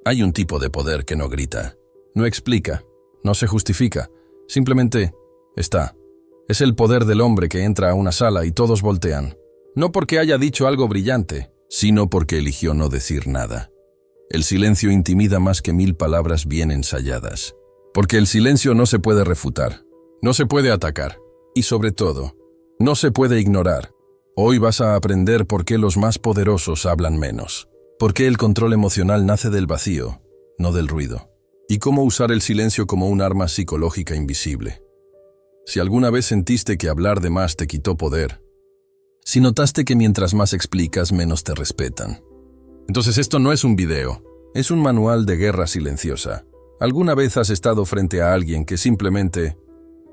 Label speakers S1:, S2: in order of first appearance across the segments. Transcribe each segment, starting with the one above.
S1: Hay un tipo de poder que no grita, no explica, no se justifica, simplemente está. Es el poder del hombre que entra a una sala y todos voltean. No porque haya dicho algo brillante, sino porque eligió no decir nada. El silencio intimida más que 1000 palabras bien ensayadas. Porque el silencio no se puede refutar, no se puede atacar y sobre todo, no se puede ignorar. Hoy vas a aprender por qué los más poderosos hablan menos. Por qué el control emocional nace del vacío, no del ruido. Y cómo usar el silencio como un arma psicológica invisible. Si alguna vez sentiste que hablar de más te quitó poder, si notaste que mientras más explicas, menos te respetan. Entonces esto no es un video, es un manual de guerra silenciosa. ¿Alguna vez has estado frente a alguien que simplemente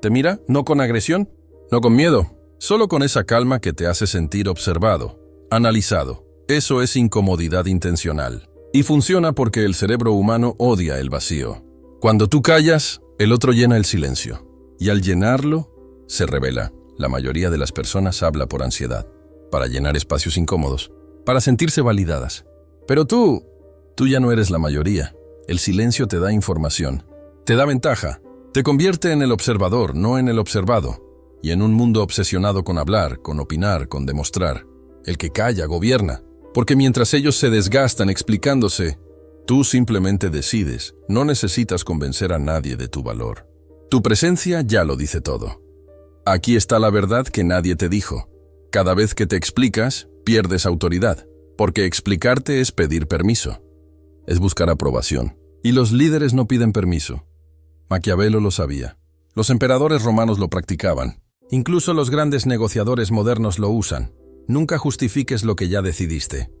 S1: te mira, no con agresión, no con miedo, solo con esa calma que te hace sentir observado, analizado? Eso es incomodidad intencional. Y funciona porque el cerebro humano odia el vacío. Cuando tú callas, el otro llena el silencio. Y al llenarlo, se revela. La mayoría de las personas habla por ansiedad, para llenar espacios incómodos, para sentirse validadas. Pero tú ya no eres la mayoría. El silencio te da información, te da ventaja, te convierte en el observador, no en el observado. Y en un mundo obsesionado con hablar, con opinar, con demostrar, el que calla gobierna. Porque mientras ellos se desgastan explicándose, tú simplemente decides, no necesitas convencer a nadie de tu valor. Tu presencia ya lo dice todo. Aquí está la verdad que nadie te dijo. Cada vez que te explicas, pierdes autoridad, porque explicarte es pedir permiso. Es buscar aprobación. Y los líderes no piden permiso. Maquiavelo lo sabía. Los emperadores romanos lo practicaban. Incluso los grandes negociadores modernos lo usan. Nunca justifiques lo que ya decidiste.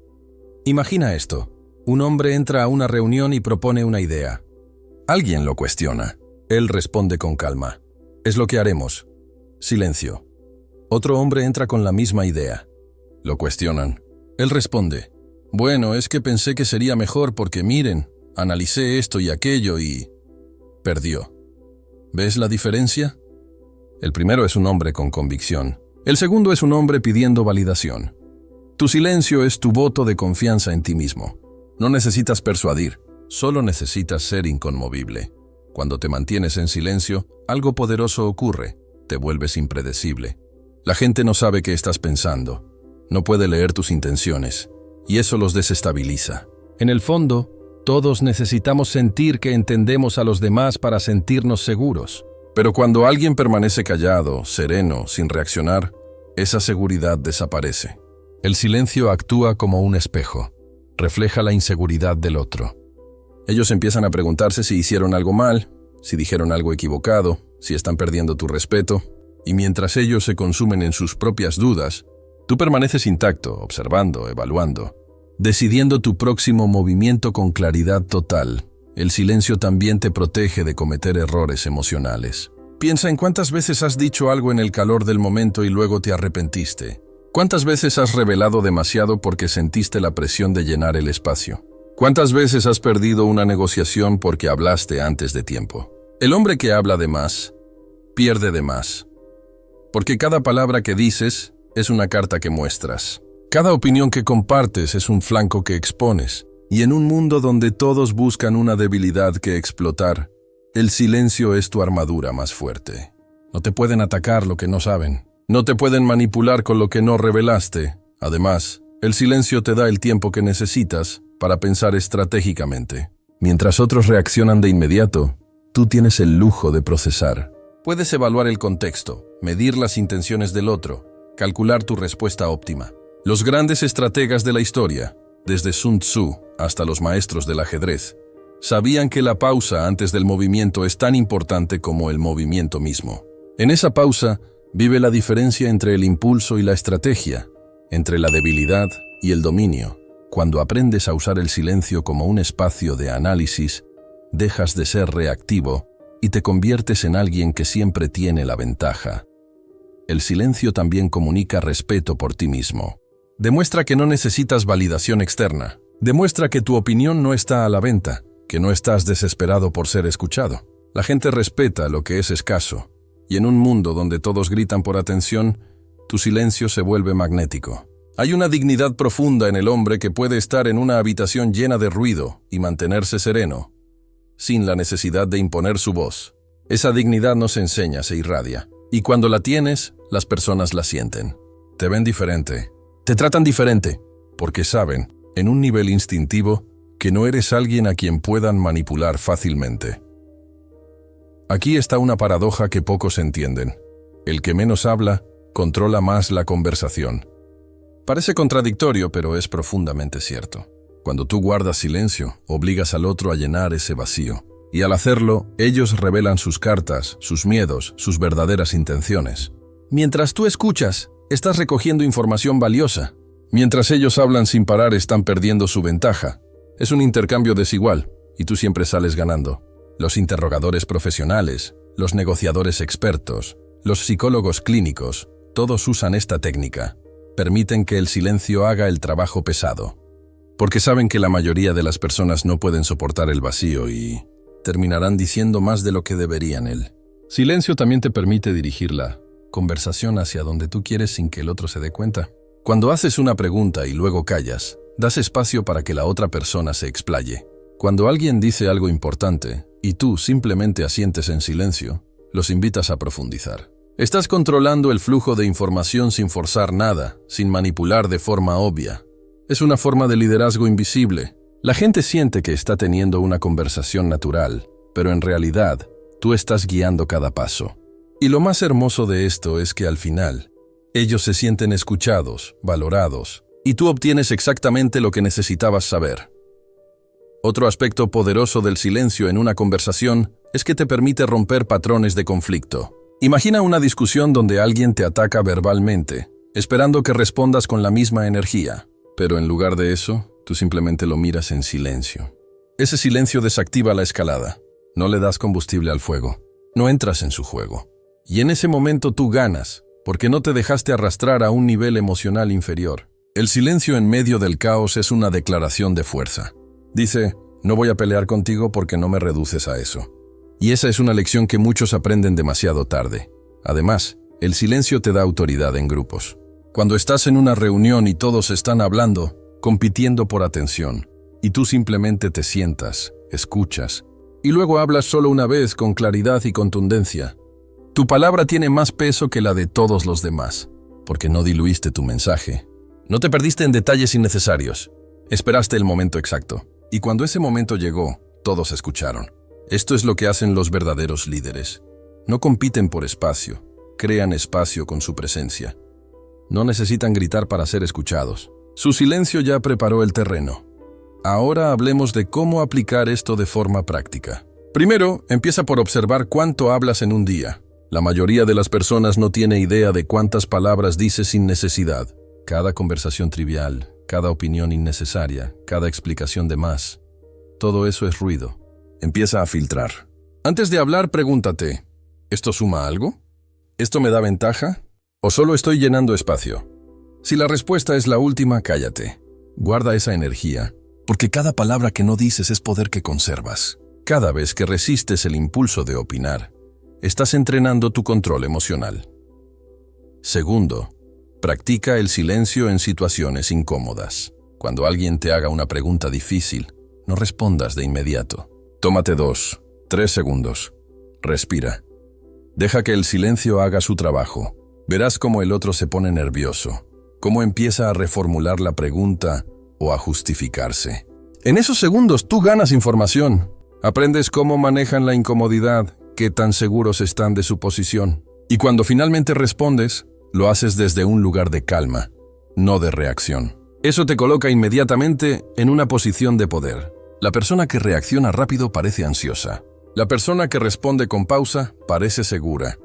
S1: Imagina esto. Un hombre entra a una reunión y propone una idea. Alguien lo cuestiona. Él responde con calma. Es lo que haremos. Silencio. Otro hombre entra con la misma idea. Lo cuestionan. Él responde. Bueno, es que pensé que sería mejor porque miren, analicé esto y aquello y... perdió. ¿Ves la diferencia? El primero es un hombre con convicción. El segundo es un hombre pidiendo validación. Tu silencio es tu voto de confianza en ti mismo. No necesitas persuadir, solo necesitas ser inconmovible. Cuando te mantienes en silencio, algo poderoso ocurre, te vuelves impredecible. La gente no sabe qué estás pensando, no puede leer tus intenciones, y eso los desestabiliza. En el fondo, todos necesitamos sentir que entendemos a los demás para sentirnos seguros. Pero cuando alguien permanece callado, sereno, sin reaccionar, esa seguridad desaparece. El silencio actúa como un espejo, refleja la inseguridad del otro. Ellos empiezan a preguntarse si hicieron algo mal, si dijeron algo equivocado, si están perdiendo tu respeto, y mientras ellos se consumen en sus propias dudas, tú permaneces intacto, observando, evaluando, decidiendo tu próximo movimiento con claridad total. El silencio también te protege de cometer errores emocionales. Piensa en cuántas veces has dicho algo en el calor del momento y luego te arrepentiste. ¿Cuántas veces has revelado demasiado porque sentiste la presión de llenar el espacio? ¿Cuántas veces has perdido una negociación porque hablaste antes de tiempo? El hombre que habla de más, pierde de más. Porque cada palabra que dices es una carta que muestras. Cada opinión que compartes es un flanco que expones. Y en un mundo donde todos buscan una debilidad que explotar, el silencio es tu armadura más fuerte. No te pueden atacar lo que no saben. No te pueden manipular con lo que no revelaste. Además, el silencio te da el tiempo que necesitas para pensar estratégicamente. Mientras otros reaccionan de inmediato, tú tienes el lujo de procesar. Puedes evaluar el contexto, medir las intenciones del otro, calcular tu respuesta óptima. Los grandes estrategas de la historia, desde Sun Tzu hasta los maestros del ajedrez, sabían que la pausa antes del movimiento es tan importante como el movimiento mismo. En esa pausa vive la diferencia entre el impulso y la estrategia, entre la debilidad y el dominio. Cuando aprendes a usar el silencio como un espacio de análisis, dejas de ser reactivo y te conviertes en alguien que siempre tiene la ventaja. El silencio también comunica respeto por ti mismo. Demuestra que no necesitas validación externa. Demuestra que tu opinión no está a la venta, que no estás desesperado por ser escuchado. La gente respeta lo que es escaso, y en un mundo donde todos gritan por atención, tu silencio se vuelve magnético. Hay una dignidad profunda en el hombre que puede estar en una habitación llena de ruido y mantenerse sereno, sin la necesidad de imponer su voz. Esa dignidad no se enseña, se irradia. Y cuando la tienes, las personas la sienten. Te ven diferente. Te tratan diferente, porque saben, en un nivel instintivo, que no eres alguien a quien puedan manipular fácilmente. Aquí está una paradoja que pocos entienden. El que menos habla, controla más la conversación. Parece contradictorio, pero es profundamente cierto. Cuando tú guardas silencio, obligas al otro a llenar ese vacío. Y al hacerlo, ellos revelan sus cartas, sus miedos, sus verdaderas intenciones. Mientras tú escuchas, estás recogiendo información valiosa. Mientras ellos hablan sin parar, están perdiendo su ventaja. Es un intercambio desigual, y tú siempre sales ganando. Los interrogadores profesionales, los negociadores expertos, los psicólogos clínicos, todos usan esta técnica. Permiten que el silencio haga el trabajo pesado. Porque saben que la mayoría de las personas no pueden soportar el vacío y terminarán diciendo más de lo que deberían él. Silencio también te permite dirigir la conversación hacia donde tú quieres sin que el otro se dé cuenta. Cuando haces una pregunta y luego callas, das espacio para que la otra persona se explaye. Cuando alguien dice algo importante y tú simplemente asientes en silencio, los invitas a profundizar. Estás controlando el flujo de información sin forzar nada, sin manipular de forma obvia. Es una forma de liderazgo invisible. La gente siente que está teniendo una conversación natural, pero en realidad, tú estás guiando cada paso. Y lo más hermoso de esto es que al final, ellos se sienten escuchados, valorados, y tú obtienes exactamente lo que necesitabas saber. Otro aspecto poderoso del silencio en una conversación es que te permite romper patrones de conflicto. Imagina una discusión donde alguien te ataca verbalmente, esperando que respondas con la misma energía. Pero en lugar de eso, tú simplemente lo miras en silencio. Ese silencio desactiva la escalada. No le das combustible al fuego. No entras en su juego. Y en ese momento tú ganas, porque no te dejaste arrastrar a un nivel emocional inferior. El silencio en medio del caos es una declaración de fuerza. Dice, no voy a pelear contigo porque no me reduces a eso. Y esa es una lección que muchos aprenden demasiado tarde. Además, el silencio te da autoridad en grupos. Cuando estás en una reunión y todos están hablando, compitiendo por atención, y tú simplemente te sientas, escuchas, y luego hablas solo una vez con claridad y contundencia, tu palabra tiene más peso que la de todos los demás, porque no diluiste tu mensaje. No te perdiste en detalles innecesarios. Esperaste el momento exacto. Y cuando ese momento llegó, todos escucharon. Esto es lo que hacen los verdaderos líderes. No compiten por espacio, crean espacio con su presencia. No necesitan gritar para ser escuchados. Su silencio ya preparó el terreno. Ahora hablemos de cómo aplicar esto de forma práctica. Primero, empieza por observar cuánto hablas en un día. La mayoría de las personas no tiene idea de cuántas palabras dices sin necesidad. Cada conversación trivial, cada opinión innecesaria, cada explicación de más. Todo eso es ruido. Empieza a filtrar. Antes de hablar, pregúntate, ¿esto suma algo? ¿Esto me da ventaja? ¿O solo estoy llenando espacio? Si la respuesta es la última, cállate. Guarda esa energía, porque cada palabra que no dices es poder que conservas. Cada vez que resistes el impulso de opinar, estás entrenando tu control emocional. Segundo, practica el silencio en situaciones incómodas. Cuando alguien te haga una pregunta difícil, no respondas de inmediato. Tómate 2, 3 segundos. Respira. Deja que el silencio haga su trabajo. Verás cómo el otro se pone nervioso, cómo empieza a reformular la pregunta o a justificarse. En esos segundos tú ganas información. Aprendes cómo manejan la incomodidad, qué tan seguros están de su posición. Y cuando finalmente respondes, lo haces desde un lugar de calma, no de reacción. Eso te coloca inmediatamente en una posición de poder. La persona que reacciona rápido parece ansiosa. La persona que responde con pausa parece segura.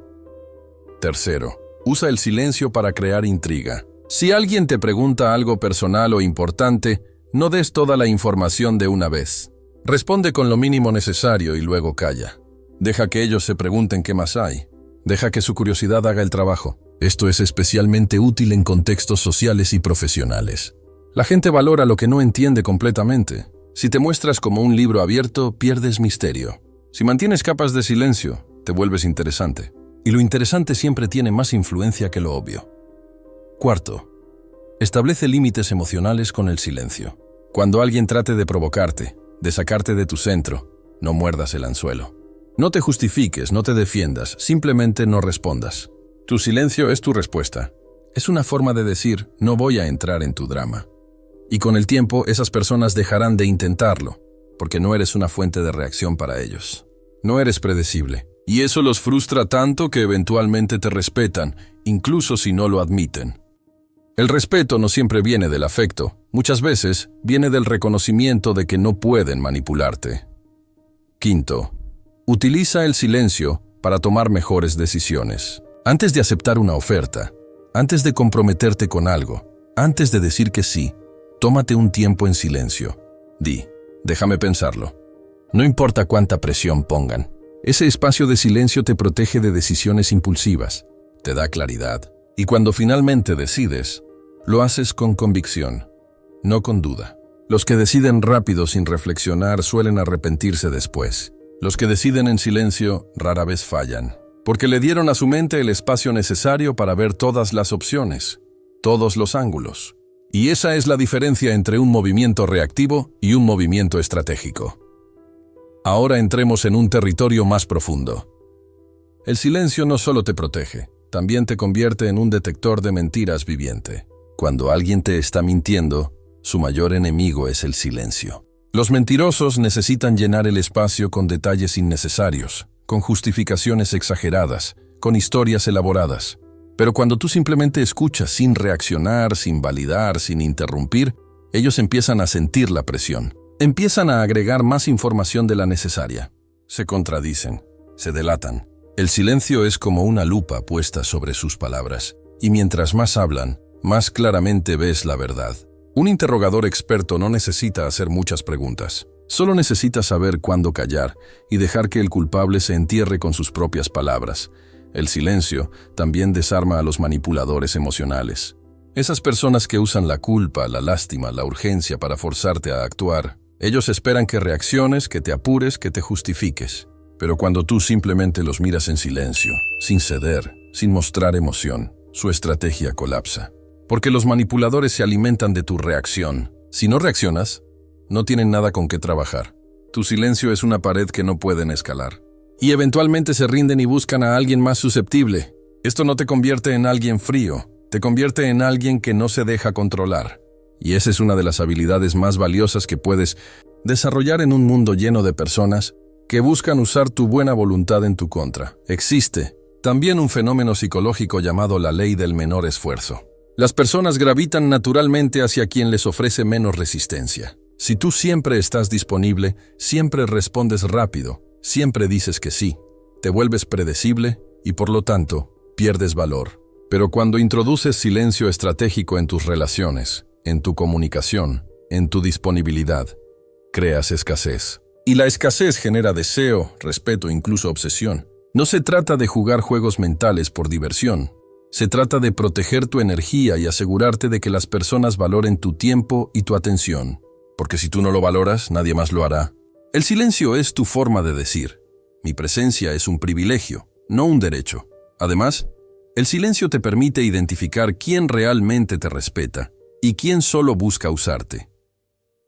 S1: Tercero, usa el silencio para crear intriga. Si alguien te pregunta algo personal o importante, no des toda la información de una vez. Responde con lo mínimo necesario y luego calla. Deja que ellos se pregunten qué más hay. Deja que su curiosidad haga el trabajo. Esto es especialmente útil en contextos sociales y profesionales. La gente valora lo que no entiende completamente. Si te muestras como un libro abierto, pierdes misterio. Si mantienes capas de silencio, te vuelves interesante. Y lo interesante siempre tiene más influencia que lo obvio. Cuarto, Establece límites emocionales con el silencio. Cuando alguien trate de provocarte, de sacarte de tu centro, no muerdas el anzuelo. No te justifiques, no te defiendas, simplemente no respondas. Tu silencio es tu respuesta. Es una forma de decir, no voy a entrar en tu drama. Y con el tiempo, esas personas dejarán de intentarlo, porque no eres una fuente de reacción para ellos. No eres predecible. Y eso los frustra tanto que eventualmente te respetan, incluso si no lo admiten. El respeto no siempre viene del afecto, muchas veces viene del reconocimiento de que no pueden manipularte. Quinto, utiliza el silencio para tomar mejores decisiones. Antes de aceptar una oferta, antes de comprometerte con algo, antes de decir que sí, tómate un tiempo en silencio. Di, déjame pensarlo. No importa cuánta presión pongan. Ese espacio de silencio te protege de decisiones impulsivas, te da claridad. Y cuando finalmente decides, lo haces con convicción, no con duda. Los que deciden rápido sin reflexionar suelen arrepentirse después. Los que deciden en silencio rara vez fallan, porque le dieron a su mente el espacio necesario para ver todas las opciones, todos los ángulos. Y esa es la diferencia entre un movimiento reactivo y un movimiento estratégico. Ahora entremos en un territorio más profundo. El silencio no solo te protege, también te convierte en un detector de mentiras viviente. Cuando alguien te está mintiendo, su mayor enemigo es el silencio. Los mentirosos necesitan llenar el espacio con detalles innecesarios, con justificaciones exageradas, con historias elaboradas. Pero cuando tú simplemente escuchas sin reaccionar, sin validar, sin interrumpir, ellos empiezan a sentir la presión. Empiezan a agregar más información de la necesaria. Se contradicen, se delatan. El silencio es como una lupa puesta sobre sus palabras, y mientras más hablan, más claramente ves la verdad. Un interrogador experto no necesita hacer muchas preguntas. Solo necesita saber cuándo callar y dejar que el culpable se entierre con sus propias palabras. El silencio también desarma a los manipuladores emocionales. Esas personas que usan la culpa, la lástima, la urgencia para forzarte a actuar. Ellos esperan que reacciones, que te apures, que te justifiques. Pero cuando tú simplemente los miras en silencio, sin ceder, sin mostrar emoción, su estrategia colapsa. Porque los manipuladores se alimentan de tu reacción. Si no reaccionas, no tienen nada con qué trabajar. Tu silencio es una pared que no pueden escalar. Y eventualmente se rinden y buscan a alguien más susceptible. Esto no te convierte en alguien frío, te convierte en alguien que no se deja controlar. Y esa es una de las habilidades más valiosas que puedes desarrollar en un mundo lleno de personas que buscan usar tu buena voluntad en tu contra. Existe también un fenómeno psicológico llamado la ley del menor esfuerzo. Las personas gravitan naturalmente hacia quien les ofrece menos resistencia. Si tú siempre estás disponible, siempre respondes rápido, siempre dices que sí, te vuelves predecible y por lo tanto pierdes valor. Pero cuando introduces silencio estratégico en tus relaciones, en tu comunicación, en tu disponibilidad, creas escasez. Y la escasez genera deseo, respeto e incluso obsesión. No se trata de jugar juegos mentales por diversión. Se trata de proteger tu energía y asegurarte de que las personas valoren tu tiempo y tu atención. Porque si tú no lo valoras, nadie más lo hará. El silencio es tu forma de decir: mi presencia es un privilegio, no un derecho. Además, el silencio te permite identificar quién realmente te respeta y quién solo busca usarte.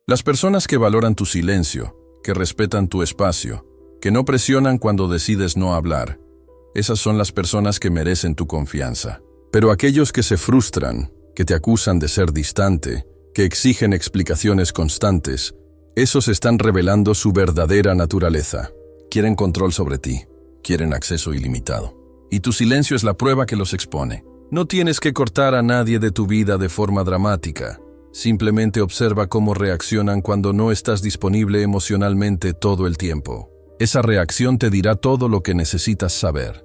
S1: Las personas que valoran tu silencio, que respetan tu espacio, que no presionan cuando decides no hablar, esas son las personas que merecen tu confianza. Pero aquellos que se frustran, que te acusan de ser distante, que exigen explicaciones constantes, esos están revelando su verdadera naturaleza. Quieren control sobre ti, quieren acceso ilimitado. Y tu silencio es la prueba que los expone. No tienes que cortar a nadie de tu vida de forma dramática. Simplemente observa cómo reaccionan cuando no estás disponible emocionalmente todo el tiempo. Esa reacción te dirá todo lo que necesitas saber.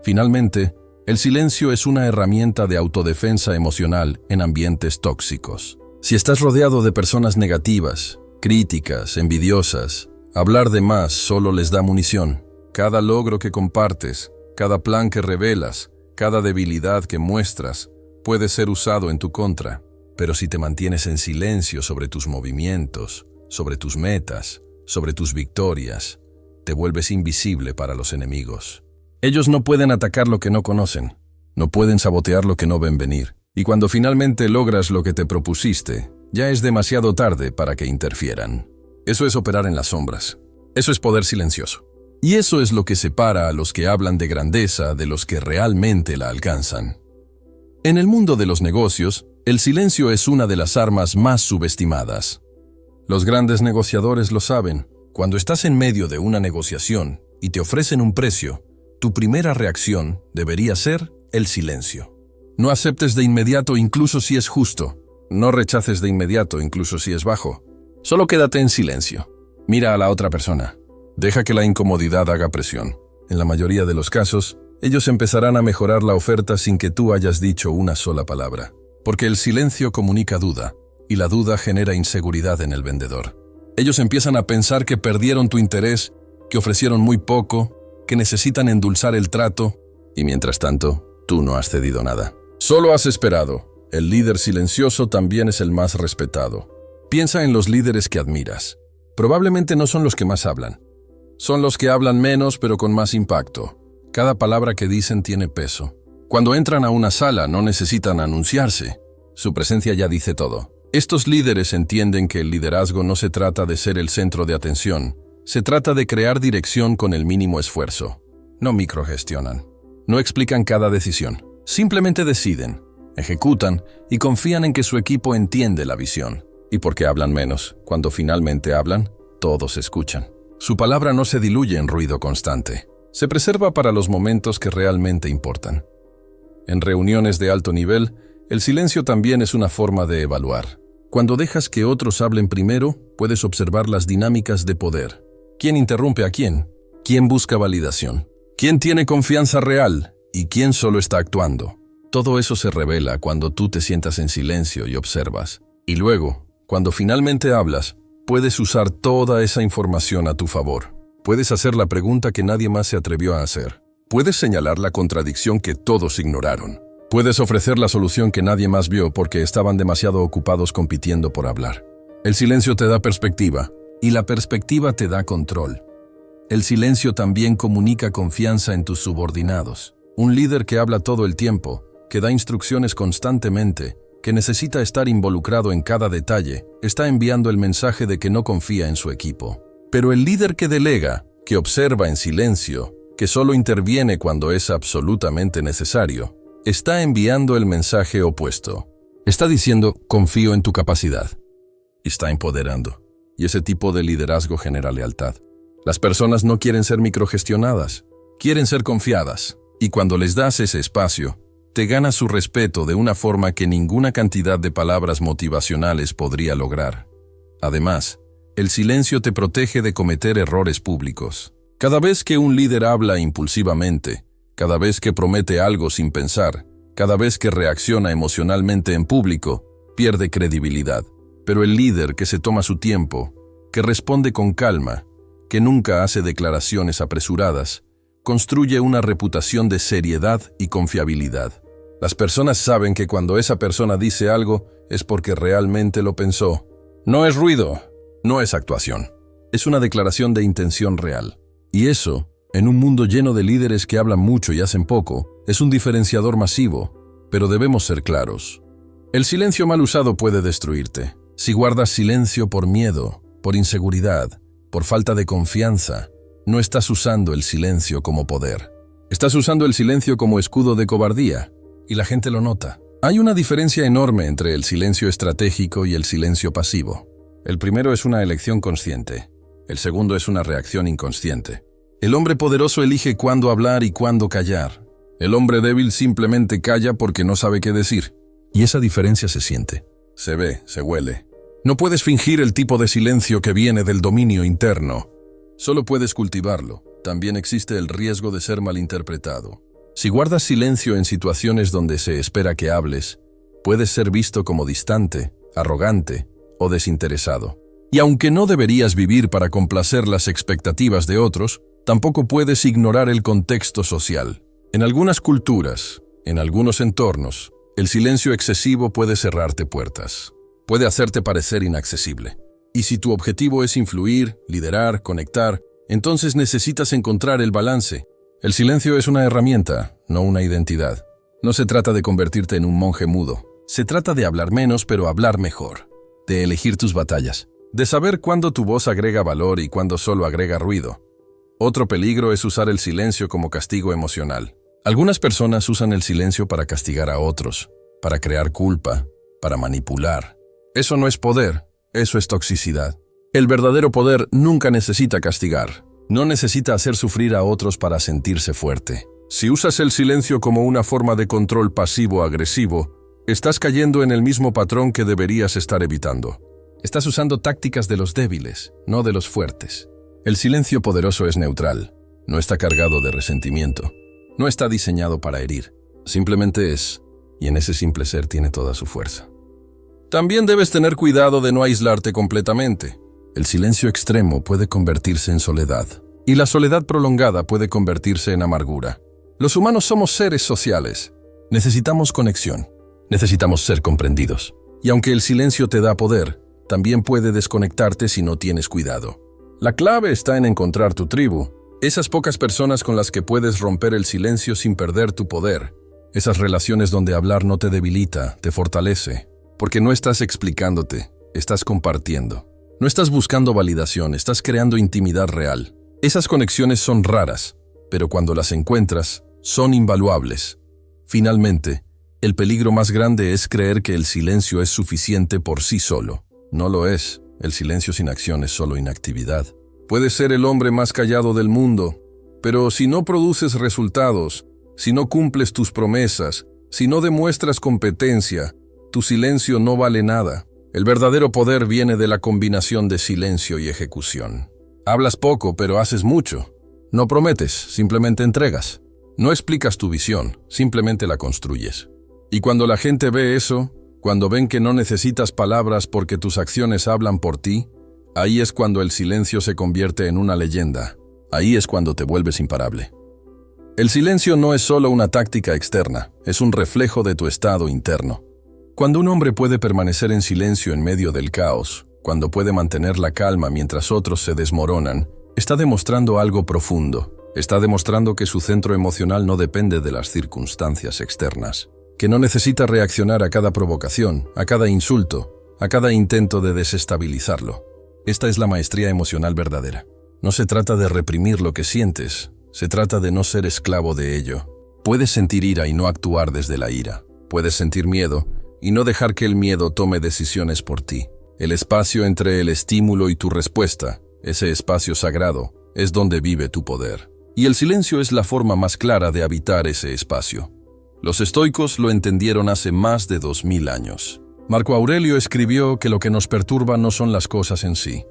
S1: Finalmente, el silencio es una herramienta de autodefensa emocional en ambientes tóxicos. Si estás rodeado de personas negativas, críticas, envidiosas, hablar de más solo les da munición. Cada logro que compartes, cada plan que revelas, cada debilidad que muestras, puede ser usado en tu contra. Pero si te mantienes en silencio sobre tus movimientos, sobre tus metas, sobre tus victorias, te vuelves invisible para los enemigos. Ellos no pueden atacar lo que no conocen, no pueden sabotear lo que no ven venir. Y cuando finalmente logras lo que te propusiste, ya es demasiado tarde para que interfieran. Eso es operar en las sombras. Eso es poder silencioso. Y eso es lo que separa a los que hablan de grandeza de los que realmente la alcanzan. En el mundo de los negocios, el silencio es una de las armas más subestimadas. Los grandes negociadores lo saben. Cuando estás en medio de una negociación y te ofrecen un precio, tu primera reacción debería ser el silencio. No aceptes de inmediato incluso si es justo. No rechaces de inmediato incluso si es bajo. Solo quédate en silencio. Mira a la otra persona. Deja que la incomodidad haga presión. En la mayoría de los casos, ellos empezarán a mejorar la oferta sin que tú hayas dicho una sola palabra. Porque el silencio comunica duda, y la duda genera inseguridad en el vendedor. Ellos empiezan a pensar que perdieron tu interés, que ofrecieron muy poco, que necesitan endulzar el trato, y mientras tanto, tú no has cedido nada. Solo has esperado. El líder silencioso también es el más respetado. Piensa en los líderes que admiras. Probablemente no son los que más hablan. Son los que hablan menos pero con más impacto. Cada palabra que dicen tiene peso. Cuando entran a una sala no necesitan anunciarse. Su presencia ya dice todo. Estos líderes entienden que el liderazgo no se trata de ser el centro de atención. Se trata de crear dirección con el mínimo esfuerzo. No microgestionan. No explican cada decisión. Simplemente deciden, ejecutan y confían en que su equipo entiende la visión. Y porque hablan menos, cuando finalmente hablan, todos escuchan. Su palabra no se diluye en ruido constante. Se preserva para los momentos que realmente importan. En reuniones de alto nivel, el silencio también es una forma de evaluar. Cuando dejas que otros hablen primero, puedes observar las dinámicas de poder. ¿Quién interrumpe a quién? ¿Quién busca validación? ¿Quién tiene confianza real? ¿Y quién solo está actuando? Todo eso se revela cuando tú te sientas en silencio y observas. Y luego, cuando finalmente hablas, puedes usar toda esa información a tu favor. Puedes hacer la pregunta que nadie más se atrevió a hacer. Puedes señalar la contradicción que todos ignoraron. Puedes ofrecer la solución que nadie más vio porque estaban demasiado ocupados compitiendo por hablar. El silencio te da perspectiva, y la perspectiva te da control. El silencio también comunica confianza en tus subordinados. Un líder que habla todo el tiempo, que da instrucciones constantemente, que necesita estar involucrado en cada detalle, está enviando el mensaje de que no confía en su equipo. Pero el líder que delega, que observa en silencio, que solo interviene cuando es absolutamente necesario, está enviando el mensaje opuesto. Está diciendo, confío en tu capacidad. Está empoderando. Y ese tipo de liderazgo genera lealtad. Las personas no quieren ser microgestionadas, quieren ser confiadas. Y cuando les das ese espacio, te ganas su respeto de una forma que ninguna cantidad de palabras motivacionales podría lograr. Además, el silencio te protege de cometer errores públicos. Cada vez que un líder habla impulsivamente, cada vez que promete algo sin pensar, cada vez que reacciona emocionalmente en público, pierde credibilidad. Pero el líder que se toma su tiempo, que responde con calma, que nunca hace declaraciones apresuradas, construye una reputación de seriedad y confiabilidad. Las personas saben que cuando esa persona dice algo es porque realmente lo pensó. No es ruido, no es actuación. Es una declaración de intención real. Y eso, en un mundo lleno de líderes que hablan mucho y hacen poco, es un diferenciador masivo. Pero debemos ser claros. El silencio mal usado puede destruirte. Si guardas silencio por miedo, por inseguridad, por falta de confianza, no estás usando el silencio como poder. Estás usando el silencio como escudo de cobardía, y la gente lo nota. Hay una diferencia enorme entre el silencio estratégico y el silencio pasivo. El primero es una elección consciente. El segundo es una reacción inconsciente. El hombre poderoso elige cuándo hablar y cuándo callar. El hombre débil simplemente calla porque no sabe qué decir. Y esa diferencia se siente. Se ve, se huele. No puedes fingir el tipo de silencio que viene del dominio interno. Solo puedes cultivarlo. También existe el riesgo de ser malinterpretado. Si guardas silencio en situaciones donde se espera que hables, puedes ser visto como distante, arrogante o desinteresado. Y aunque no deberías vivir para complacer las expectativas de otros, tampoco puedes ignorar el contexto social. En algunas culturas, en algunos entornos, el silencio excesivo puede cerrarte puertas. Puede hacerte parecer inaccesible. Y si tu objetivo es influir, liderar, conectar, entonces necesitas encontrar el balance. El silencio es una herramienta, no una identidad. No se trata de convertirte en un monje mudo. Se trata de hablar menos pero hablar mejor. De elegir tus batallas. De saber cuándo tu voz agrega valor y cuándo solo agrega ruido. Otro peligro es usar el silencio como castigo emocional. Algunas personas usan el silencio para castigar a otros, para crear culpa, para manipular. Eso no es poder, eso es toxicidad. El verdadero poder nunca necesita castigar. No necesita hacer sufrir a otros para sentirse fuerte. Si usas el silencio como una forma de control pasivo-agresivo, estás cayendo en el mismo patrón que deberías estar evitando. Estás usando tácticas de los débiles, no de los fuertes. El silencio poderoso es neutral, no está cargado de resentimiento, no está diseñado para herir, simplemente es, y en ese simple ser tiene toda su fuerza. También debes tener cuidado de no aislarte completamente. El silencio extremo puede convertirse en soledad, y la soledad prolongada puede convertirse en amargura. Los humanos somos seres sociales. Necesitamos conexión, necesitamos ser comprendidos. Y aunque el silencio te da poder, también puede desconectarte si no tienes cuidado. La clave está en encontrar tu tribu, esas pocas personas con las que puedes romper el silencio sin perder tu poder. Esas relaciones donde hablar no te debilita, te fortalece, porque no estás explicándote, estás compartiendo. No estás buscando validación, estás creando intimidad real. Esas conexiones son raras, pero cuando las encuentras, son invaluables. Finalmente, el peligro más grande es creer que el silencio es suficiente por sí solo. No lo es. El silencio sin acción es solo inactividad. Puedes ser el hombre más callado del mundo, pero si no produces resultados, si no cumples tus promesas, si no demuestras competencia, tu silencio no vale nada. El verdadero poder viene de la combinación de silencio y ejecución. Hablas poco, pero haces mucho. No prometes, simplemente entregas. No explicas tu visión, simplemente la construyes. Y cuando la gente ve eso, cuando ven que no necesitas palabras porque tus acciones hablan por ti, ahí es cuando el silencio se convierte en una leyenda. Ahí es cuando te vuelves imparable. El silencio no es solo una táctica externa, es un reflejo de tu estado interno. Cuando un hombre puede permanecer en silencio en medio del caos, cuando puede mantener la calma mientras otros se desmoronan, está demostrando algo profundo. Está demostrando que su centro emocional no depende de las circunstancias externas, que no necesita reaccionar a cada provocación, a cada insulto, a cada intento de desestabilizarlo. Esta es la maestría emocional verdadera. No se trata de reprimir lo que sientes, se trata de no ser esclavo de ello. Puedes sentir ira y no actuar desde la ira. Puedes sentir miedo y no dejar que el miedo tome decisiones por ti. El espacio entre el estímulo y tu respuesta, ese espacio sagrado, es donde vive tu poder. Y el silencio es la forma más clara de habitar ese espacio. Los estoicos lo entendieron hace más de 2000 años. Marco Aurelio escribió que lo que nos perturba no son las cosas en sí,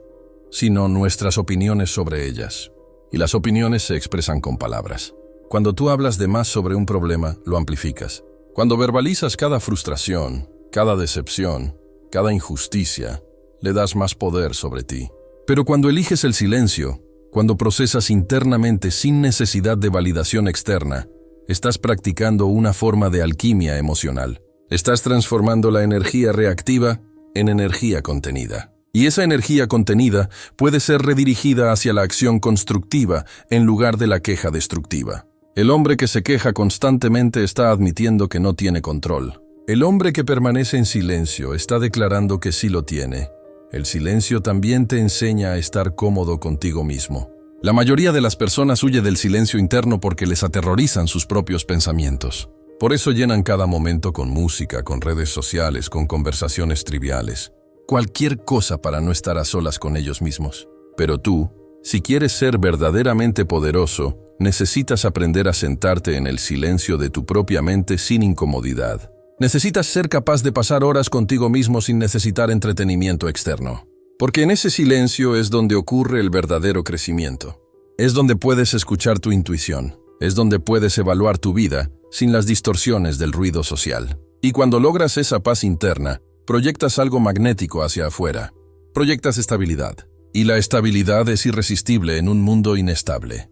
S1: sino nuestras opiniones sobre ellas. Y las opiniones se expresan con palabras. Cuando tú hablas de más sobre un problema, lo amplificas. Cuando verbalizas cada frustración, cada decepción, cada injusticia, le das más poder sobre ti. Pero cuando eliges el silencio, cuando procesas internamente sin necesidad de validación externa, estás practicando una forma de alquimia emocional. Estás transformando la energía reactiva en energía contenida. Y esa energía contenida puede ser redirigida hacia la acción constructiva en lugar de la queja destructiva. El hombre que se queja constantemente está admitiendo que no tiene control. El hombre que permanece en silencio está declarando que sí lo tiene. El silencio también te enseña a estar cómodo contigo mismo. La mayoría de las personas huye del silencio interno porque les aterrorizan sus propios pensamientos. Por eso llenan cada momento con música, con redes sociales, con conversaciones triviales. Cualquier cosa para no estar a solas con ellos mismos. Pero tú, si quieres ser verdaderamente poderoso, necesitas aprender a sentarte en el silencio de tu propia mente sin incomodidad. Necesitas ser capaz de pasar horas contigo mismo sin necesitar entretenimiento externo. Porque en ese silencio es donde ocurre el verdadero crecimiento. Es donde puedes escuchar tu intuición. Es donde puedes evaluar tu vida sin las distorsiones del ruido social. Y cuando logras esa paz interna, proyectas algo magnético hacia afuera. Proyectas estabilidad. Y la estabilidad es irresistible en un mundo inestable.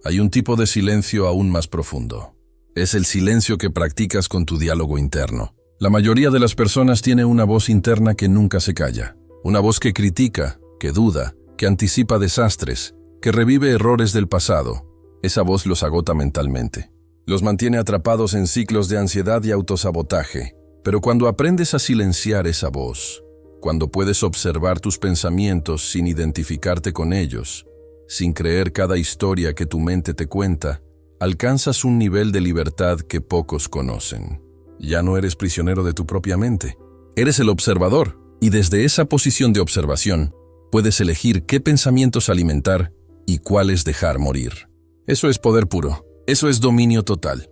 S1: Hay un tipo de silencio aún más profundo. Es el silencio que practicas con tu diálogo interno. La mayoría de las personas tiene una voz interna que nunca se calla. Una voz que critica, que duda, que anticipa desastres, que revive errores del pasado. Esa voz los agota mentalmente. Los mantiene atrapados en ciclos de ansiedad y autosabotaje. Pero cuando aprendes a silenciar esa voz, cuando puedes observar tus pensamientos sin identificarte con ellos, sin creer cada historia que tu mente te cuenta, alcanzas un nivel de libertad que pocos conocen. Ya no eres prisionero de tu propia mente. Eres el observador, y desde esa posición de observación, puedes elegir qué pensamientos alimentar y cuáles dejar morir. Eso es poder puro. Eso es dominio total.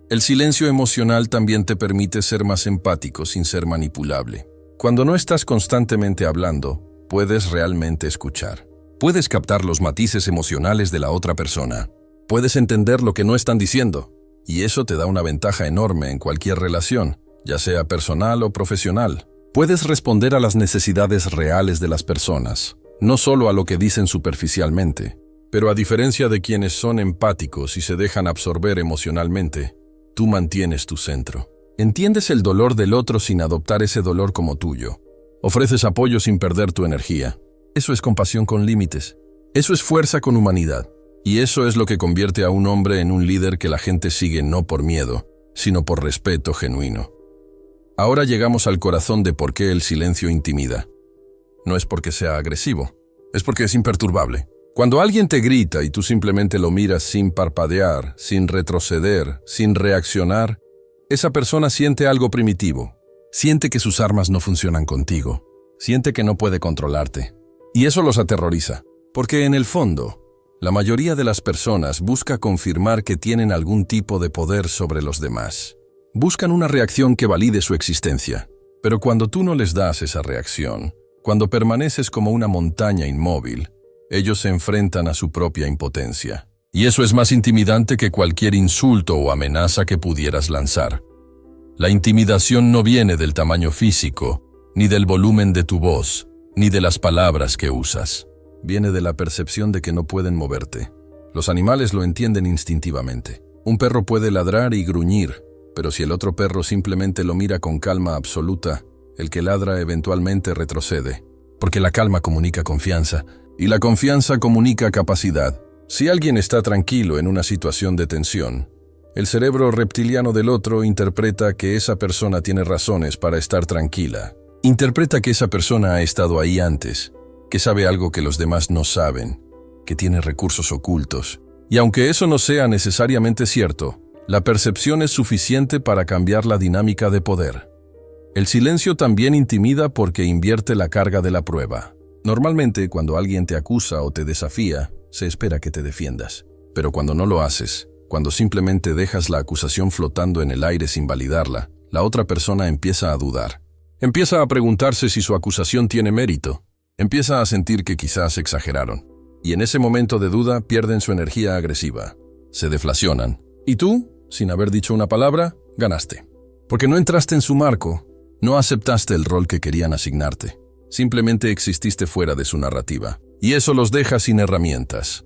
S1: El silencio emocional también te permite ser más empático sin ser manipulable. Cuando no estás constantemente hablando, puedes realmente escuchar. Puedes captar los matices emocionales de la otra persona. Puedes entender lo que no están diciendo. Y eso te da una ventaja enorme en cualquier relación, ya sea personal o profesional. Puedes responder a las necesidades reales de las personas, no solo a lo que dicen superficialmente. Pero a diferencia de quienes son empáticos y se dejan absorber emocionalmente, tú mantienes tu centro. Entiendes el dolor del otro sin adoptar ese dolor como tuyo. Ofreces apoyo sin perder tu energía. Eso es compasión con límites. Eso es fuerza con humanidad. Y eso es lo que convierte a un hombre en un líder que la gente sigue no por miedo, sino por respeto genuino. Ahora llegamos al corazón de por qué el silencio intimida. No es porque sea agresivo, es porque es imperturbable. Cuando alguien te grita y tú simplemente lo miras sin parpadear, sin retroceder, sin reaccionar, esa persona siente algo primitivo. Siente que sus armas no funcionan contigo. Siente que no puede controlarte. Y eso los aterroriza. Porque en el fondo, la mayoría de las personas busca confirmar que tienen algún tipo de poder sobre los demás. Buscan una reacción que valide su existencia. Pero cuando tú no les das esa reacción, cuando permaneces como una montaña inmóvil, ellos se enfrentan a su propia impotencia. Y eso es más intimidante que cualquier insulto o amenaza que pudieras lanzar. La intimidación no viene del tamaño físico, ni del volumen de tu voz, ni de las palabras que usas. Viene de la percepción de que no pueden moverte. Los animales lo entienden instintivamente. Un perro puede ladrar y gruñir, pero si el otro perro simplemente lo mira con calma absoluta, el que ladra eventualmente retrocede. Porque la calma comunica confianza, y la confianza comunica capacidad. Si alguien está tranquilo en una situación de tensión, el cerebro reptiliano del otro interpreta que esa persona tiene razones para estar tranquila. Interpreta que esa persona ha estado ahí antes, que sabe algo que los demás no saben, que tiene recursos ocultos. Y aunque eso no sea necesariamente cierto, la percepción es suficiente para cambiar la dinámica de poder. El silencio también intimida porque invierte la carga de la prueba. Normalmente, cuando alguien te acusa o te desafía, se espera que te defiendas. Pero cuando no lo haces, cuando simplemente dejas la acusación flotando en el aire sin validarla, la otra persona empieza a dudar. Empieza a preguntarse si su acusación tiene mérito. Empieza a sentir que quizás exageraron. Y en ese momento de duda pierden su energía agresiva. Se deflacionan. Y tú, sin haber dicho una palabra, ganaste. Porque no entraste en su marco, no aceptaste el rol que querían asignarte. Simplemente exististe fuera de su narrativa. Y eso los deja sin herramientas.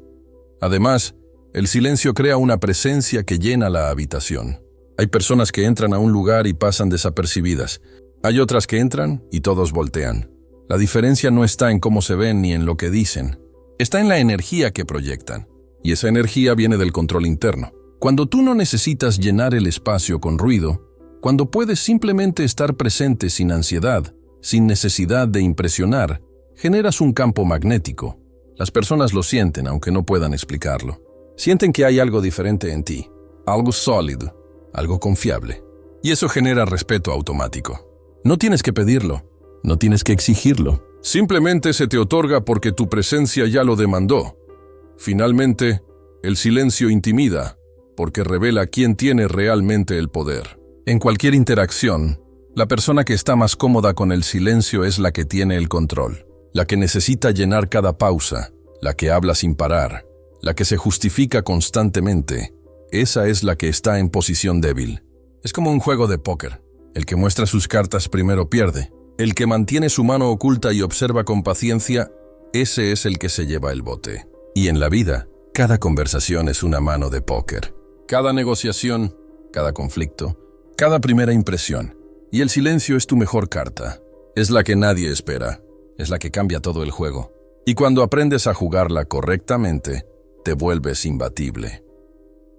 S1: Además, el silencio crea una presencia que llena la habitación. Hay personas que entran a un lugar y pasan desapercibidas. Hay otras que entran y todos voltean. La diferencia no está en cómo se ven ni en lo que dicen. Está en la energía que proyectan. Y esa energía viene del control interno. Cuando tú no necesitas llenar el espacio con ruido, cuando puedes simplemente estar presente sin ansiedad, sin necesidad de impresionar, generas un campo magnético. Las personas lo sienten aunque no puedan explicarlo. Sienten que hay algo diferente en ti, algo sólido, algo confiable. Y eso genera respeto automático. No tienes que pedirlo, no tienes que exigirlo. Simplemente se te otorga porque tu presencia ya lo demandó. Finalmente, el silencio intimida, porque revela quién tiene realmente el poder. En cualquier interacción, la persona que está más cómoda con el silencio es la que tiene el control, la que necesita llenar cada pausa, la que habla sin parar, la que se justifica constantemente. Esa es la que está en posición débil. Es como un juego de póker. El que muestra sus cartas primero pierde. El que mantiene su mano oculta y observa con paciencia, ese es el que se lleva el bote. Y en la vida, cada conversación es una mano de póker. Cada negociación, cada conflicto, cada primera impresión. Y el silencio es tu mejor carta. Es la que nadie espera. Es la que cambia todo el juego. Y cuando aprendes a jugarla correctamente, te vuelves imbatible.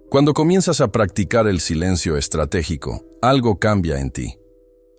S1: Cuando comienzas a practicar el silencio estratégico, algo cambia en ti.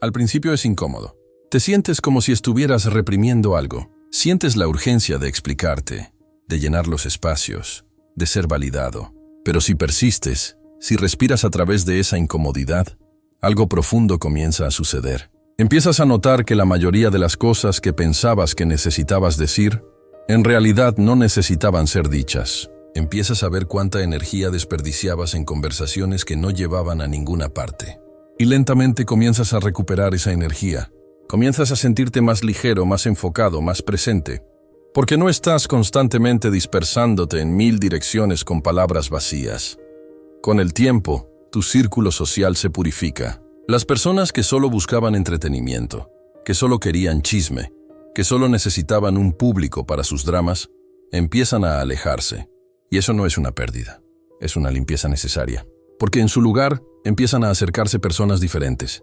S1: Al principio es incómodo. Te sientes como si estuvieras reprimiendo algo. Sientes la urgencia de explicarte, de llenar los espacios, de ser validado. Pero si persistes, si respiras a través de esa incomodidad, algo profundo comienza a suceder. Empiezas a notar que la mayoría de las cosas que pensabas que necesitabas decir, en realidad no necesitaban ser dichas. Empiezas a ver cuánta energía desperdiciabas en conversaciones que no llevaban a ninguna parte. Y lentamente comienzas a recuperar esa energía. Comienzas a sentirte más ligero, más enfocado, más presente. Porque no estás constantemente dispersándote en 1000 direcciones con palabras vacías. Con el tiempo, tu círculo social se purifica. Las personas que solo buscaban entretenimiento, que solo querían chisme, que solo necesitaban un público para sus dramas, empiezan a alejarse. Y eso no es una pérdida, es una limpieza necesaria. Porque en su lugar empiezan a acercarse personas diferentes.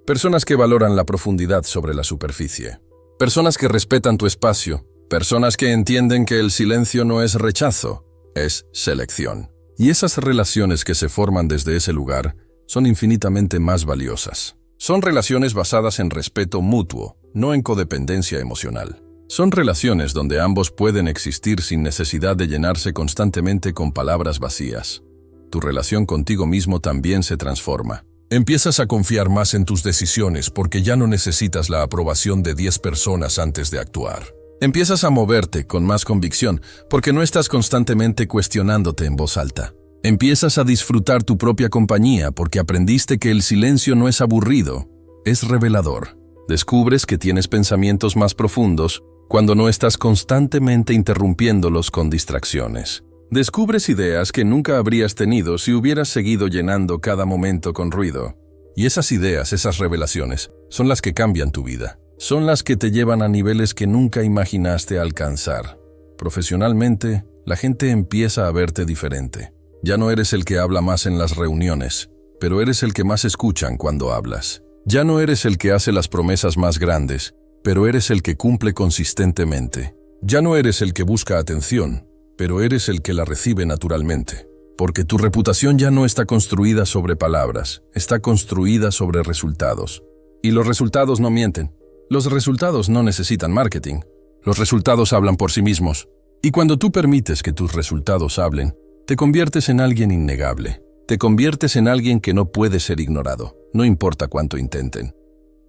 S1: Personas que valoran la profundidad sobre la superficie. Personas que respetan tu espacio. Personas que entienden que el silencio no es rechazo, es selección. Y esas relaciones que se forman desde ese lugar son infinitamente más valiosas. Son relaciones basadas en respeto mutuo, no en codependencia emocional. Son relaciones donde ambos pueden existir sin necesidad de llenarse constantemente con palabras vacías. Tu relación contigo mismo también se transforma. Empiezas a confiar más en tus decisiones porque ya no necesitas la aprobación de 10 personas antes de actuar. Empiezas a moverte con más convicción porque no estás constantemente cuestionándote en voz alta. Empiezas a disfrutar tu propia compañía porque aprendiste que el silencio no es aburrido, es revelador. Descubres que tienes pensamientos más profundos cuando no estás constantemente interrumpiéndolos con distracciones. Descubres ideas que nunca habrías tenido si hubieras seguido llenando cada momento con ruido. Y esas ideas, esas revelaciones, son las que cambian tu vida. Son las que te llevan a niveles que nunca imaginaste alcanzar. Profesionalmente, la gente empieza a verte diferente. Ya no eres el que habla más en las reuniones, pero eres el que más escuchan cuando hablas. Ya no eres el que hace las promesas más grandes, pero eres el que cumple consistentemente. Ya no eres el que busca atención, pero eres el que la recibe naturalmente. Porque tu reputación ya no está construida sobre palabras, está construida sobre resultados. Y los resultados no mienten. Los resultados no necesitan marketing. Los resultados hablan por sí mismos. Y cuando tú permites que tus resultados hablen, te conviertes en alguien innegable. Te conviertes en alguien que no puede ser ignorado, no importa cuánto intenten.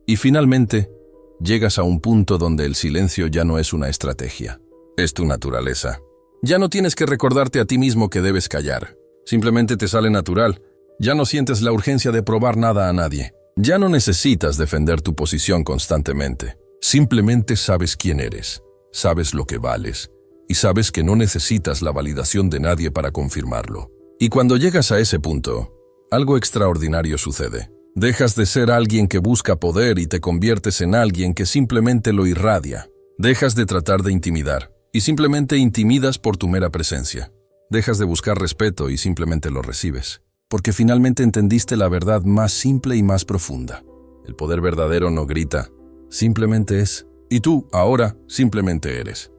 S1: Y finalmente, llegas a un punto donde el silencio ya no es una estrategia, es tu naturaleza. Ya no tienes que recordarte a ti mismo que debes callar. Simplemente te sale natural. Ya no sientes la urgencia de probar nada a nadie. Ya no necesitas defender tu posición constantemente. Simplemente sabes quién eres, sabes lo que vales, y sabes que no necesitas la validación de nadie para confirmarlo. Y cuando llegas a ese punto, algo extraordinario sucede. Dejas de ser alguien que busca poder y te conviertes en alguien que simplemente lo irradia. Dejas de tratar de intimidar y simplemente intimidas por tu mera presencia. Dejas de buscar respeto y simplemente lo recibes. Porque finalmente entendiste la verdad más simple y más profunda. El poder verdadero no grita, simplemente es. Y tú, ahora, simplemente eres.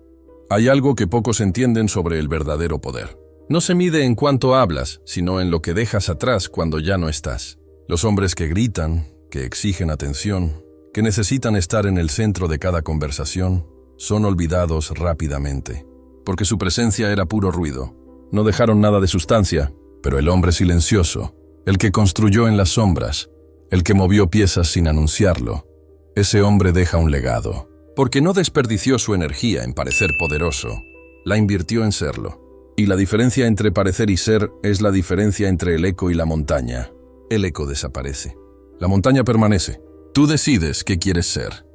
S1: Hay algo que pocos entienden sobre el verdadero poder. No se mide en cuánto hablas, sino en lo que dejas atrás cuando ya no estás. Los hombres que gritan, que exigen atención, que necesitan estar en el centro de cada conversación, son olvidados rápidamente, porque su presencia era puro ruido. No dejaron nada de sustancia, pero el hombre silencioso, el que construyó en las sombras, el que movió piezas sin anunciarlo, ese hombre deja un legado, porque no desperdició su energía en parecer poderoso, la invirtió en serlo. Y la diferencia entre parecer y ser es la diferencia entre el eco y la montaña. El eco desaparece. La montaña permanece. Tú decides qué quieres ser.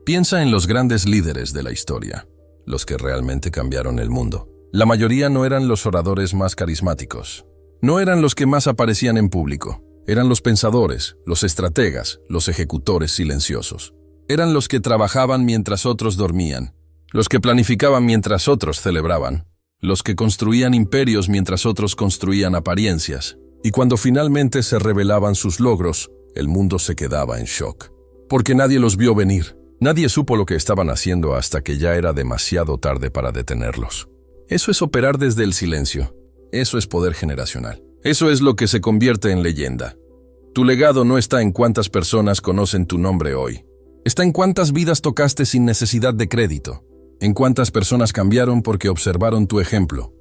S1: Piensa en los grandes líderes de la historia, los que realmente cambiaron el mundo. La mayoría no eran los oradores más carismáticos. No eran los que más aparecían en público. Eran los pensadores, los estrategas, los ejecutores silenciosos. Eran los que trabajaban mientras otros dormían, los que planificaban mientras otros celebraban, los que construían imperios mientras otros construían apariencias. Y cuando finalmente se revelaban sus logros, el mundo se quedaba en shock. Porque nadie los vio venir. Nadie supo lo que estaban haciendo hasta que ya era demasiado tarde para detenerlos. Eso es operar desde el silencio. Eso es poder generacional. Eso es lo que se convierte en leyenda. Tu legado no está en cuántas personas conocen tu nombre hoy. Está en cuántas vidas tocaste sin necesidad de crédito. En cuántas personas cambiaron porque observaron tu ejemplo,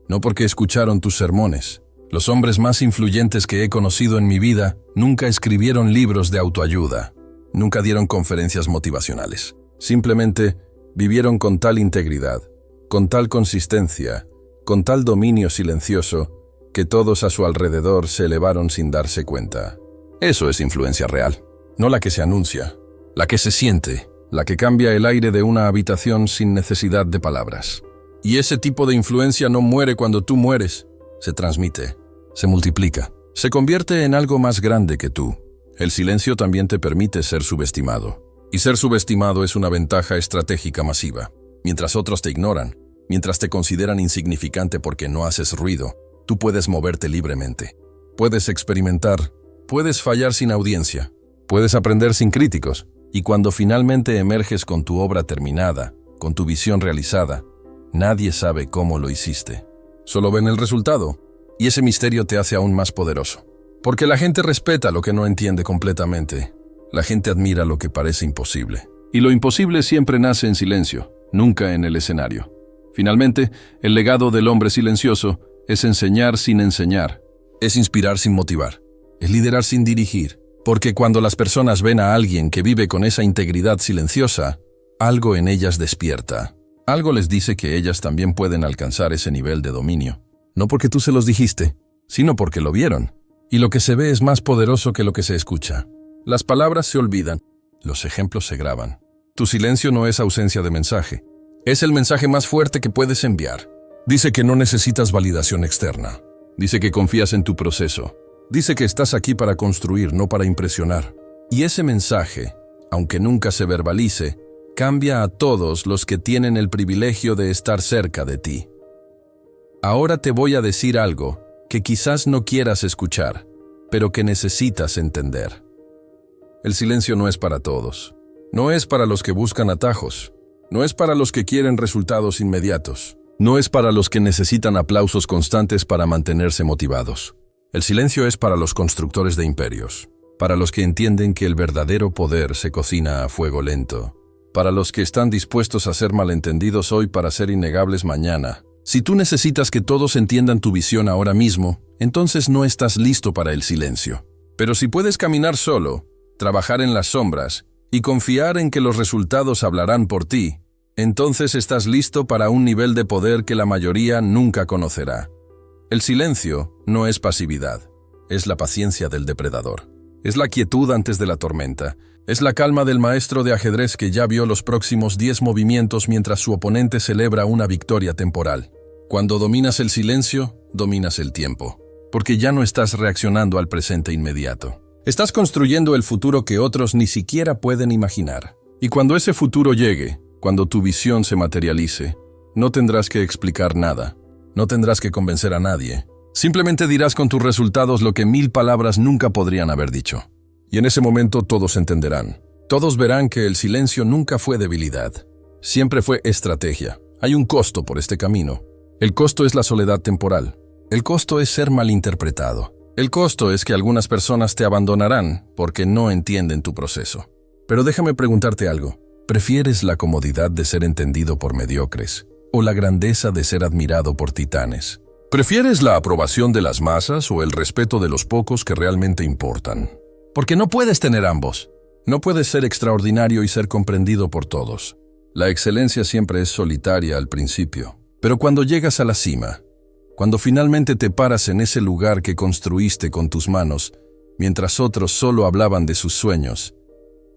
S1: no porque escucharon tus sermones. Los hombres más influyentes que he conocido en mi vida nunca escribieron libros de autoayuda, nunca dieron conferencias motivacionales. Simplemente vivieron con tal integridad, con tal consistencia, con tal dominio silencioso, que todos a su alrededor se elevaron sin darse cuenta. Eso es influencia real, no la que se anuncia, la que se siente, la que cambia el aire de una habitación sin necesidad de palabras. Y ese tipo de influencia no muere cuando tú mueres, se transmite, se multiplica, se convierte en algo más grande que tú. El silencio también te permite ser subestimado. Y ser subestimado es una ventaja estratégica masiva. Mientras otros te ignoran, mientras te consideran insignificante porque no haces ruido, tú puedes moverte libremente. Puedes experimentar, puedes fallar sin audiencia, puedes aprender sin críticos. Y cuando finalmente emerges con tu obra terminada, con tu visión realizada, nadie sabe cómo lo hiciste. Solo ven el resultado, y ese misterio te hace aún más poderoso. Porque la gente respeta lo que no entiende completamente. La gente admira lo que parece imposible. Y lo imposible siempre nace en silencio, nunca en el escenario. Finalmente, el legado del hombre silencioso es enseñar sin enseñar. Es inspirar sin motivar. Es liderar sin dirigir. Porque cuando las personas ven a alguien que vive con esa integridad silenciosa, algo en ellas despierta. Algo les dice que ellas también pueden alcanzar ese nivel de dominio. No porque tú se los dijiste, sino porque lo vieron. Y lo que se ve es más poderoso que lo que se escucha. Las palabras se olvidan, los ejemplos se graban. Tu silencio no es ausencia de mensaje. Es el mensaje más fuerte que puedes enviar. Dice que no necesitas validación externa. Dice que confías en tu proceso. Dice que estás aquí para construir, no para impresionar. Y ese mensaje, aunque nunca se verbalice, cambia a todos los que tienen el privilegio de estar cerca de ti. Ahora te voy a decir algo que quizás no quieras escuchar, pero que necesitas entender. El silencio no es para todos. No es para los que buscan atajos. No es para los que quieren resultados inmediatos. No es para los que necesitan aplausos constantes para mantenerse motivados. El silencio es para los constructores de imperios, para los que entienden que el verdadero poder se cocina a fuego lento, para los que están dispuestos a ser malentendidos hoy para ser innegables mañana. Si tú necesitas que todos entiendan tu visión ahora mismo, entonces no estás listo para el silencio. Pero si puedes caminar solo, trabajar en las sombras y confiar en que los resultados hablarán por ti, entonces estás listo para un nivel de poder que la mayoría nunca conocerá. El silencio no es pasividad, es la paciencia del depredador. Es la quietud antes de la tormenta. Es la calma del maestro de ajedrez que ya vio los próximos 10 movimientos mientras su oponente celebra una victoria temporal. Cuando dominas el silencio, dominas el tiempo, porque ya no estás reaccionando al presente inmediato. Estás construyendo el futuro que otros ni siquiera pueden imaginar. Y cuando ese futuro llegue, cuando tu visión se materialice, no tendrás que explicar nada. No tendrás que convencer a nadie. Simplemente dirás con tus resultados lo que 1000 palabras nunca podrían haber dicho. Y en ese momento todos entenderán. Todos verán que el silencio nunca fue debilidad. Siempre fue estrategia. Hay un costo por este camino. El costo es la soledad temporal. El costo es ser malinterpretado. El costo es que algunas personas te abandonarán porque no entienden tu proceso. Pero déjame preguntarte algo. ¿Prefieres la comodidad de ser entendido por mediocres o la grandeza de ser admirado por titanes? ¿Prefieres la aprobación de las masas o el respeto de los pocos que realmente importan? Porque no puedes tener ambos. No puedes ser extraordinario y ser comprendido por todos. La excelencia siempre es solitaria al principio. Pero cuando llegas a la cima, cuando finalmente te paras en ese lugar que construiste con tus manos, mientras otros solo hablaban de sus sueños,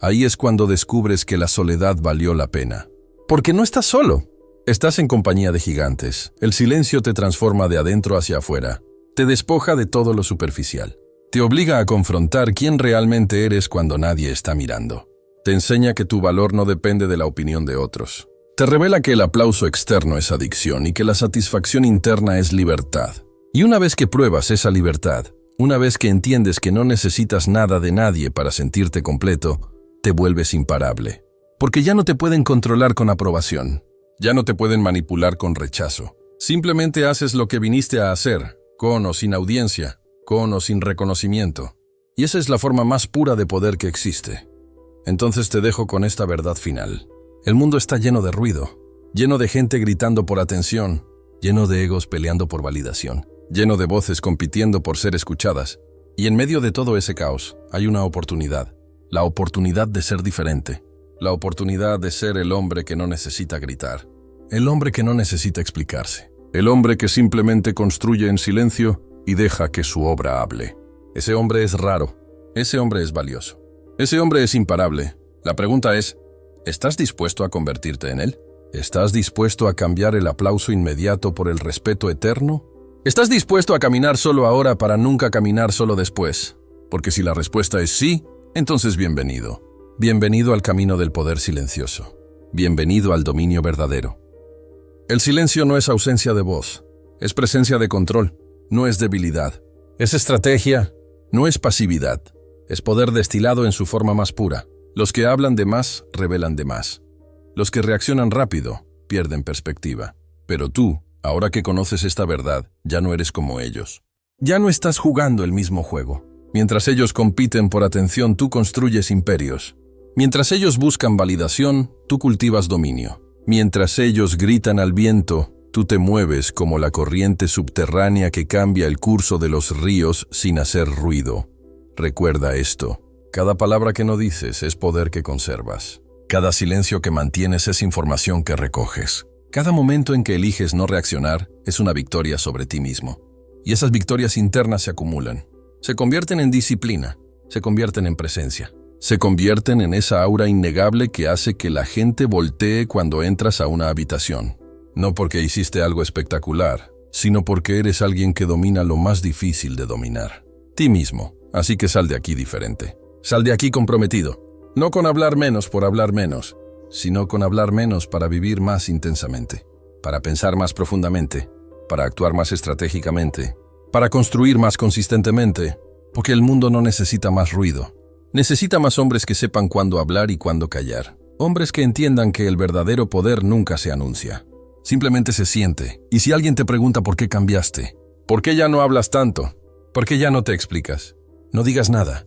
S1: ahí es cuando descubres que la soledad valió la pena. Porque no estás solo. Estás en compañía de gigantes. El silencio te transforma de adentro hacia afuera. Te despoja de todo lo superficial. Te obliga a confrontar quién realmente eres cuando nadie está mirando. Te enseña que tu valor no depende de la opinión de otros. Te revela que el aplauso externo es adicción y que la satisfacción interna es libertad. Y una vez que pruebas esa libertad, una vez que entiendes que no necesitas nada de nadie para sentirte completo, te vuelves imparable. Porque ya no te pueden controlar con aprobación. Ya no te pueden manipular con rechazo. Simplemente haces lo que viniste a hacer, con o sin audiencia, con o sin reconocimiento. Y esa es la forma más pura de poder que existe. Entonces te dejo con esta verdad final. El mundo está lleno de ruido, lleno de gente gritando por atención, lleno de egos peleando por validación, lleno de voces compitiendo por ser escuchadas. Y en medio de todo ese caos hay una oportunidad, la oportunidad de ser diferente, la oportunidad de ser el hombre que no necesita gritar, el hombre que no necesita explicarse, el hombre que simplemente construye en silencio y deja que su obra hable. Ese hombre es raro, ese hombre es valioso, ese hombre es imparable. La pregunta es, ¿estás dispuesto a convertirte en él? ¿Estás dispuesto a cambiar el aplauso inmediato por el respeto eterno? ¿Estás dispuesto a caminar solo ahora para nunca caminar solo después? Porque si la respuesta es sí, entonces bienvenido. Bienvenido al camino del poder silencioso. Bienvenido al dominio verdadero. El silencio no es ausencia de voz, es presencia de control, no es debilidad. Es estrategia, no es pasividad. Es poder destilado en su forma más pura. Los que hablan de más, revelan de más. Los que reaccionan rápido, pierden perspectiva. Pero tú, ahora que conoces esta verdad, ya no eres como ellos. Ya no estás jugando el mismo juego. Mientras ellos compiten por atención, tú construyes imperios. Mientras ellos buscan validación, tú cultivas dominio. Mientras ellos gritan al viento, tú te mueves como la corriente subterránea que cambia el curso de los ríos sin hacer ruido. Recuerda esto. Cada palabra que no dices es poder que conservas. Cada silencio que mantienes es información que recoges. Cada momento en que eliges no reaccionar es una victoria sobre ti mismo. Y esas victorias internas se acumulan. Se convierten en disciplina, se convierten en presencia. Se convierten en esa aura innegable que hace que la gente voltee cuando entras a una habitación. No porque hiciste algo espectacular, sino porque eres alguien que domina lo más difícil de dominar. Ti mismo. Así que sal de aquí diferente. Sal de aquí comprometido. No con hablar menos por hablar menos, sino con hablar menos para vivir más intensamente, para pensar más profundamente, para actuar más estratégicamente, para construir más consistentemente, porque el mundo no necesita más ruido. Necesita más hombres que sepan cuándo hablar y cuándo callar. Hombres que entiendan que el verdadero poder nunca se anuncia. Simplemente se siente. Y si alguien te pregunta por qué cambiaste, ¿por qué ya no hablas tanto? ¿Por qué ya no te explicas? No digas nada.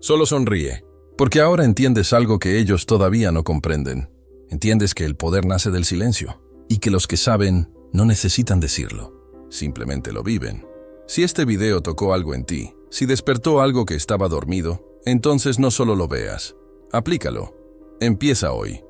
S1: Solo sonríe. Porque ahora entiendes algo que ellos todavía no comprenden. Entiendes que el poder nace del silencio. Y que los que saben no necesitan decirlo. Simplemente lo viven. Si este video tocó algo en ti, si despertó algo que estaba dormido, entonces no solo lo veas. Aplícalo. Empieza hoy.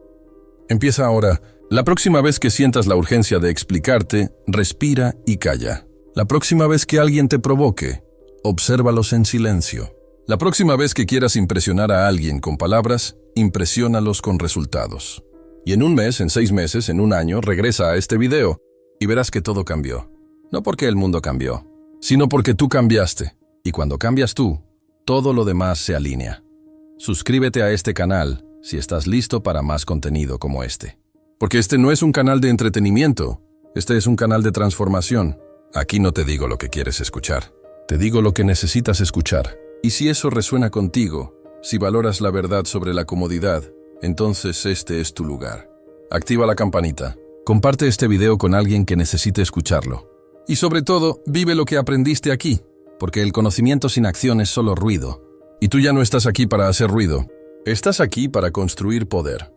S1: Empieza ahora. La próxima vez que sientas la urgencia de explicarte, respira y calla. La próxima vez que alguien te provoque, obsérvalos en silencio. La próxima vez que quieras impresionar a alguien con palabras, impresiónalos con resultados. Y en un mes, en 6 meses, en un año, regresa a este video y verás que todo cambió. No porque el mundo cambió, sino porque tú cambiaste. Y cuando cambias tú, todo lo demás se alinea. Suscríbete a este canal si estás listo para más contenido como este. Porque este no es un canal de entretenimiento, este es un canal de transformación. Aquí no te digo lo que quieres escuchar, te digo lo que necesitas escuchar. Y si eso resuena contigo, si valoras la verdad sobre la comodidad, entonces este es tu lugar. Activa la campanita, comparte este video con alguien que necesite escucharlo. Y sobre todo, vive lo que aprendiste aquí, porque el conocimiento sin acción es solo ruido. Y tú ya no estás aquí para hacer ruido, estás aquí para construir poder.